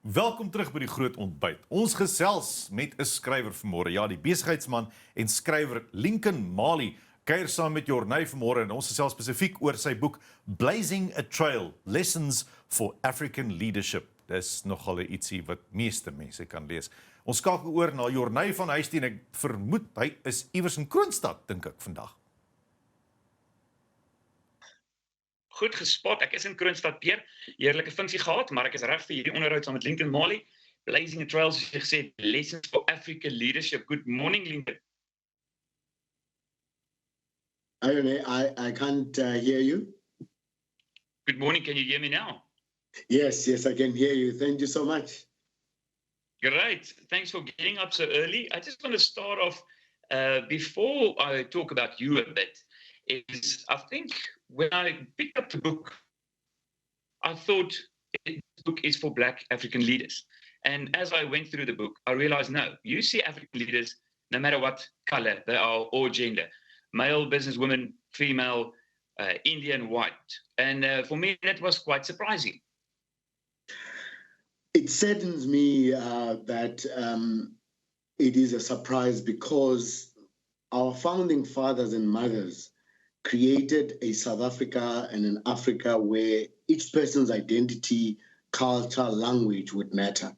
Welkom terug by die groot ontbyt. Ons gesels met 'n skrywer vanmôre. Ja, die besigheidsman en skrywer Lincoln Mali kuier saam met Jornay vanmôre en ons gesels spesifiek oor sy boek Blazing a Trail: Lessons for African Leadership. Dis nogal ietsie wat meeste mense kan lees. Ons skakel oor na Jornay van Huisteen. Ek vermoed hy is iewers in Kroonstad, dink ek vandag. Goed gespot. Ek is in Kroonstad, Peer. Heerlike funksie gehad, maar ek is reg vir hierdie onderhoud saam met Lincoln Mali. Blazing a Trail, soos jy gesê, Lessons for African Leadership. Good morning, Lincoln. I can't hear you. Good morning. Can you hear me now? Yes, I can hear you. Thank you so much. Great. Thanks for getting up so early. I just want to start off, before I talk about you a bit, is I think when I picked up the book, I thought this book is for Black African leaders. And as I went through the book, I realized, no, you see African leaders, no matter what color they are or gender, male, businesswoman, female, Indian, white. And for me, that was quite surprising. It saddens me that it is a surprise because our founding fathers and mothers created a South Africa and an Africa where each person's identity, culture, language would matter.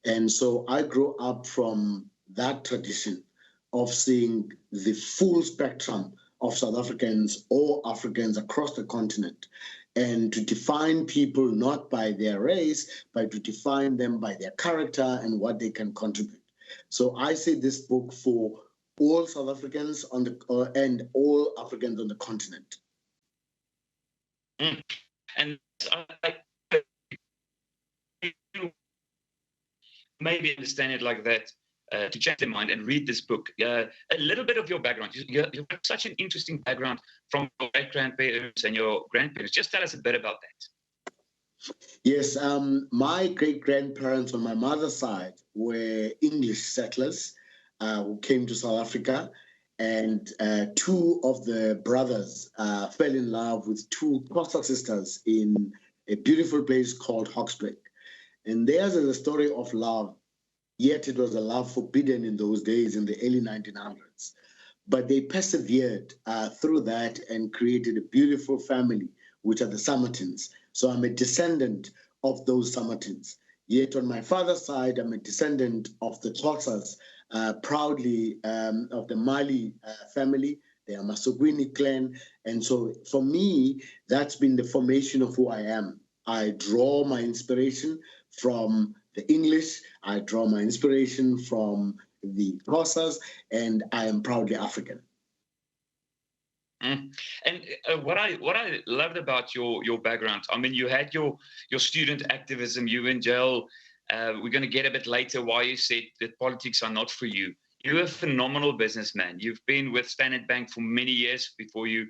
And so I grew up from that tradition of seeing the full spectrum of South Africans or Africans across the continent, and to define people not by their race, but to define them by their character and what they can contribute. So I say this book for all South Africans and all Africans on the continent. And maybe understand it like that, to change their mind and read this book. A little bit of your background. You've got such an interesting background from your great-grandparents and your grandparents. Just tell us a bit about that. Yes, my great-grandparents on my mother's side were English settlers who came to South Africa, and two of the brothers fell in love with two Xhosa sisters in a beautiful place called Hawkesbury. And theirs is a story of love, yet it was a love forbidden in those days in the early 1900s. But they persevered through that and created a beautiful family, which are the Sammartins. So I'm a descendant of those Sammartins. Yet on my father's side, I'm a descendant of the Xhosas, proudly of the Mali family. They are Masogwini clan. And so for me, that's been the formation of who I am. I draw my inspiration from the English, I draw my inspiration from the Xhosas, and I am proudly African. And what I loved about your background, I mean, you had your student activism, you in jail. We're going to get a bit later why you said that politics are not for you. You're a phenomenal businessman. You've been with Standard Bank for many years before you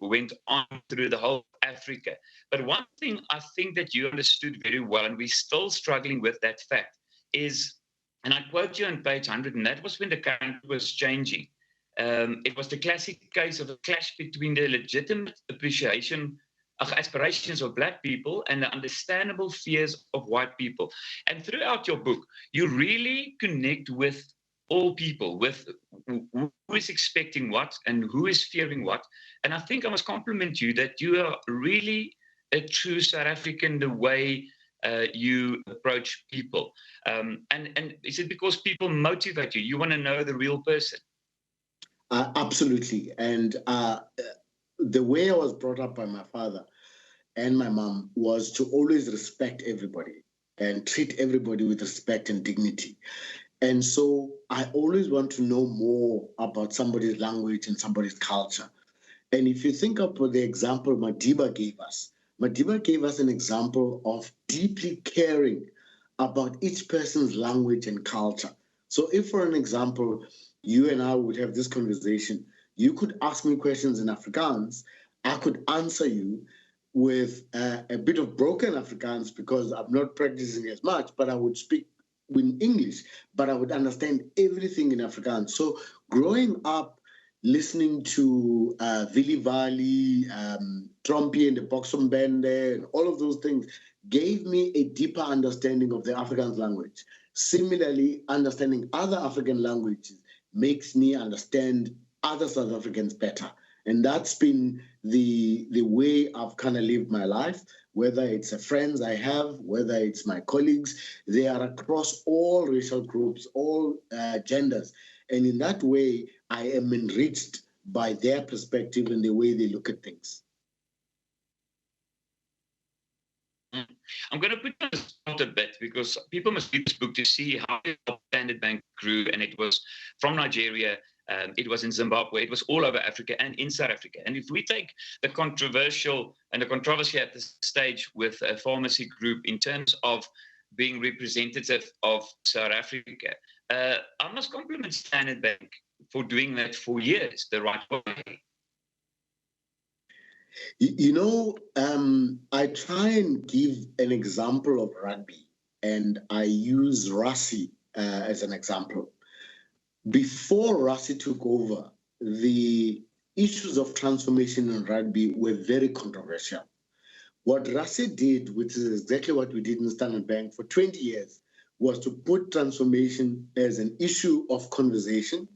went on through the whole Africa. But one thing I think that you understood very well, and we're still struggling with that fact, is, and I quote you on page 100, and that was when the current was changing. It was the classic case of a clash between the legitimate aspirations of Black people and the understandable fears of white people. And throughout your book, you really connect with all people, with who is expecting what and who is fearing what. And I think I must compliment you that you are really a true South African, the way you approach people. And is it because people motivate you? You want to know the real person? Absolutely. And the way I was brought up by my father and my mom was to always respect everybody and treat everybody with respect and dignity. And so I always want to know more about somebody's language and somebody's culture. And if you think about the example Madiba gave us an example of deeply caring about each person's language and culture. So if, for an example, you and I would have this conversation, you could ask me questions in Afrikaans, I could answer you with a bit of broken Afrikaans because I'm not practicing as much, but I would speak in English, but I would understand everything in Afrikaans. So growing up listening to Vili Vali, Trumpy and the Boxum Band and all of those things gave me a deeper understanding of the Afrikaans language. Similarly, understanding other African languages makes me understand other South Africans better. And that's been the way I've kind of lived my life, whether it's the friends I have, whether it's my colleagues, they are across all racial groups, all genders. And in that way, I am enriched by their perspective and the way they look at things. I'm going to put on the spot a bit because people must read this book to see how Standard Bank grew, and it was from Nigeria, it was in Zimbabwe, it was all over Africa and in South Africa. And if we take the controversial and the controversy at this stage with a pharmacy group in terms of being representative of South Africa, I must compliment Standard Bank for doing that for years the right way. You know, I try and give an example of rugby, and I use Rassie as an example. Before Rassie took over, the issues of transformation in rugby were very controversial. What Rassie did, which is exactly what we did in Standard Bank for 20 years, was to put transformation as an issue of conversation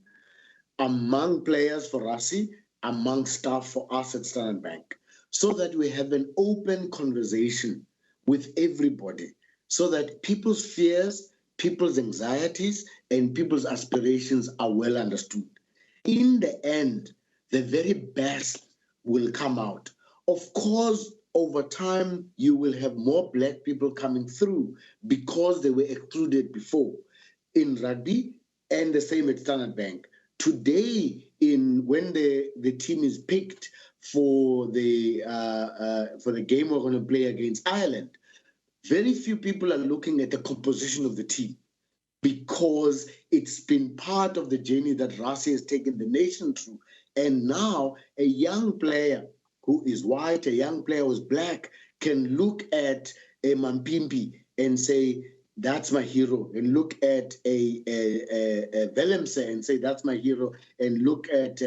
among players for Rassie, among staff for us at Standard Bank, so that we have an open conversation with everybody, so that people's fears, people's anxieties, and people's aspirations are well understood. In the end, the very best will come out. Of course, over time, you will have more Black people coming through because they were excluded before in rugby, and the same at Standard Bank. Today, when the team is picked for the game we're going to play against Ireland, very few people are looking at the composition of the team because it's been part of the journey that Rassie has taken the nation through. And now a young player who is white, a young player who's Black, can look at a Mampimpi and say, that's my hero, and look at a Willemse and say, that's my hero, and look at,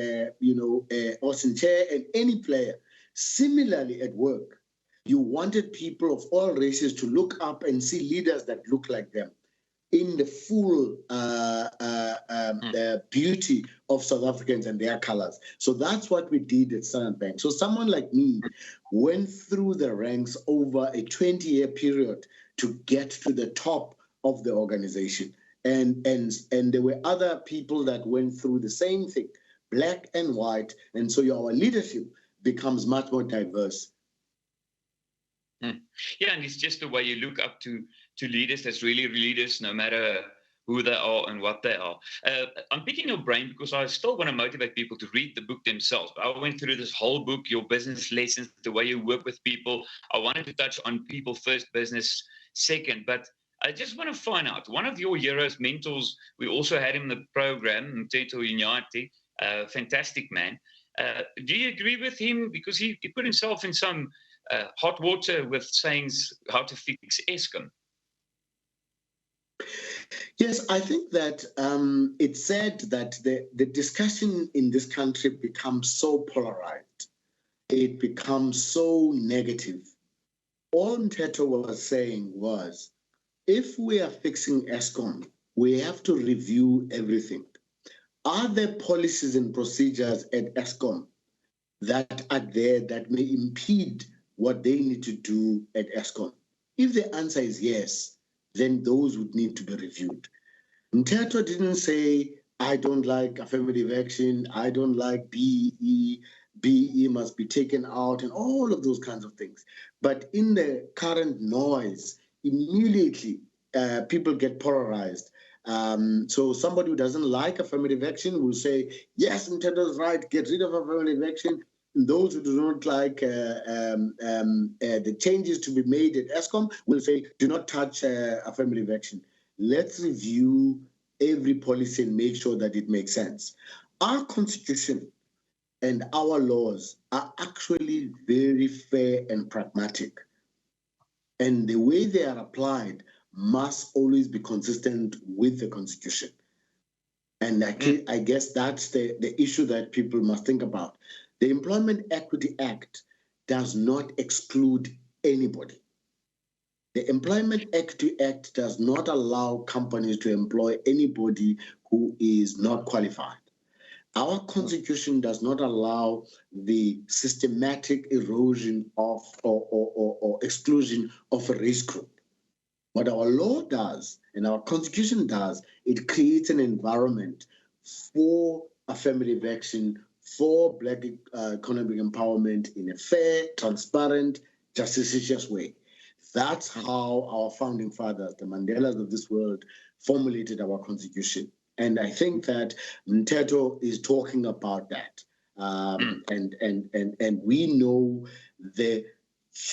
Osinche and any player. Similarly, at work, you wanted people of all races to look up and see leaders that look like them in the full beauty of South Africans and their colors. So that's what we did at Standard Bank. So someone like me went through the ranks over a 20-year period to get to the top of the organization. And there were other people that went through the same thing, Black and white. And so our leadership becomes much more diverse. Yeah, and it's just the way you look up to leaders that's really leaders, no matter who they are and what they are. I'm picking your brain because I still want to motivate people to read the book themselves. I went through this whole book, your business lessons, the way you work with people. I wanted to touch on people first, business second. But I just want to find out, one of your heroes, mentors, we also had him in the program, Mteto Inyati, fantastic man. Do you agree with him? Because he put himself in some hot water with sayings how to fix Eskom. Yes, I think that it's said that the discussion in this country becomes so polarized. It becomes so negative. All Mteto was saying was, if we are fixing Eskom, we have to review everything. Are there policies and procedures at Eskom that are there that may impede what they need to do at Eskom? If the answer is yes, then those would need to be reviewed. Mteto didn't say, I don't like affirmative action, I don't like BEE, BEE must be taken out, and all of those kinds of things. But in the current noise, immediately people get polarized. So somebody who doesn't like affirmative action will say, yes, Mteto's right, get rid of affirmative action. Those who do not like the changes to be made at Eskom will say, do not touch affirmative action. Let's review every policy and make sure that it makes sense. Our constitution and our laws are actually very fair and pragmatic. And the way they are applied must always be consistent with the constitution. And I guess that's the issue that people must think about. The Employment Equity Act does not exclude anybody. The Employment Equity Act does not allow companies to employ anybody who is not qualified. Our constitution does not allow the systematic erosion of or exclusion of a race group. What our law does and our constitution does, it creates an environment for affirmative action, for Black economic empowerment in a fair, transparent, justicious way. That's how our founding fathers, the Mandelas of this world, formulated our constitution. And I think that Mteto is talking about that. And we know the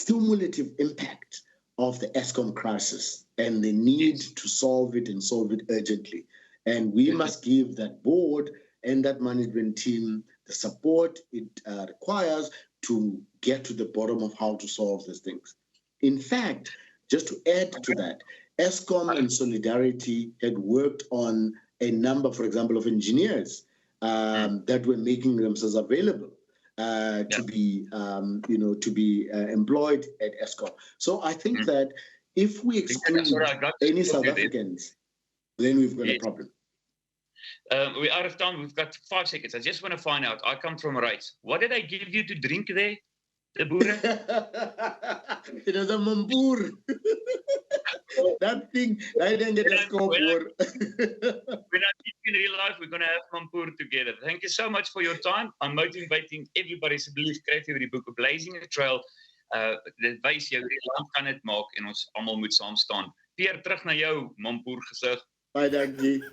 cumulative impact of the Eskom crisis and the need to solve it and solve it urgently. And we must give that board and that management team the support it requires to get to the bottom of how to solve these things. In fact, just to add to that, Eskom and Solidarity had worked on a number, for example, of engineers that were making themselves available to be, employed at Eskom. So I think that if we exclude any South Africans, then we've got a problem. We're out of time. We've got 5 seconds. I just want to find out. I come from rights. What did I give you to drink there? The boere? It was a mamboer. That thing, I didn't get a score for. When I meet in real life, we're going to have mamboer together. Thank you so much for your time. I'm motivating everybody asseblief skryf vir die boek Blazing a Trail. Dit wys jou hoe lank kan dit maak en ons almal moet saam staan. Peer, terug na jou mamboer gesig. Baie dankie.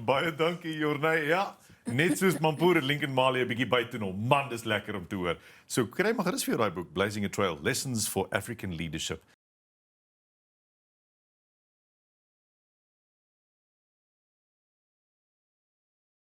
Baie dankie Jornay. Ja, net soos Mampoer en Lincoln Mali 'n bietjie buite hom. Man, dis lekker om te hoor. So kry maar gerus vir jou daai boek Blazing a Trail: Lessons for African Leadership.